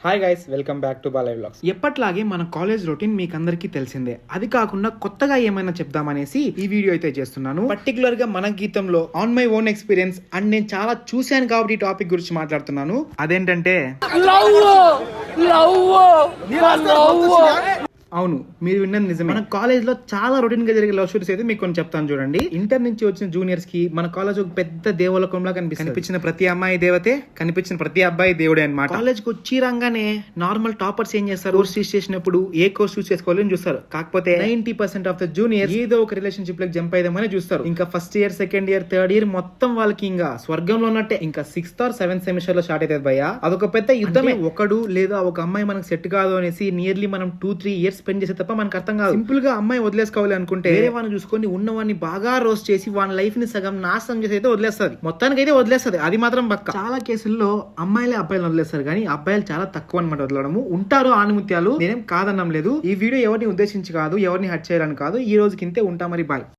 Hi guys, welcome back to Balayya vlogs. ఎప్పట్లాగే మన college routine మీకు అందరికీ తెలిసిందే. అది కాకుండా కొత్తగా ఏమైనా చెప్దామనేసి ఈ వీడియో అయితే చేస్తున్నాను. పర్టికులర్ గా మన గీతంలో on my own experience and నేను చాలా చూశాను కాబట్టి ఈ టాపిక్ గురించి మాట్లాడుతున్నాను. అదేంటంటే అవును, మీరు విన్నది నిజమే. మన కాలేజ్ లో చాలా రొటీన్ గా జరిగే లవ్ స్టోరీస్ అయితే మీకు కొన్ని చెప్తాను చూడండి. ఇంటర్ నుంచి వచ్చిన జూనియర్స్ కి మన కాలేజ్ ఒక పెద్ద దేవలోకంలా కనిపించిన ప్రతి అమ్మాయి దేవతే, కనిపించిన ప్రతి అబ్బాయి దేవుడే అన్నమాట. కాలేజ్ కి వచ్చి రాగానే నార్మల్ టాపర్స్ ఏం చేస్తారు, కోర్స్ చూస్ చేసినప్పుడు ఏ కోర్స్ చూస్ చేసుకోవాలని చూస్తారు. కాకపోతే 90% ఆఫ్ ద జూనియర్ ఏదో ఒక రిలేషన్షిప్ లోకి జంప్ అయిదామని చూస్తారు. ఇంకా first year, second year, third year మొత్తం వాళ్ళకి ఇంకా స్వర్గంలో ఉన్నట్టే. ఇంకా 6th or 7th సెమిస్టర్ లో స్టార్ట్ అవుతుంది భయ్య. అదొక పెద్ద యుద్ధమే. ఒకడు లేదా ఒక అమ్మాయి మనకు సెట్ కాదు అనేసి నియర్లీ మనం 2-3 years స్పెండ్ చేసే తప్ప మనకు అర్థం కాదు. సింపుల్ గా అమ్మాయి వదిలేసుకోవాలి అనుకుంటే వేరే వాళ్ళని చూసుకొని ఉన్నవాడిని బాగా రోస్ట్ చేసి వాళ్ళ లైఫ్ ని సగం నాశనం చేసి అయితే వదిలేస్తుంది. మొత్తానికి అయితే వదిలేస్తుంది, అది మాత్రం పక్క. చాలా కేసుల్లో అమ్మాయిలే అబ్బాయిలు వదిలేస్తారు, కానీ అబ్బాయిలు చాలా తక్కువ అనమాట వదలడము. ఉంటారు ఆణిముత్యాలు, నేనేం కాదన్నం లేదు. ఈ వీడియో ఎవరిని ఉద్దేశించి కాదు, ఎవరిని హట్ చేయాలని కాదు. ఈ రోజుకి ఇంతే, ఉంటా మరి, బాయ్.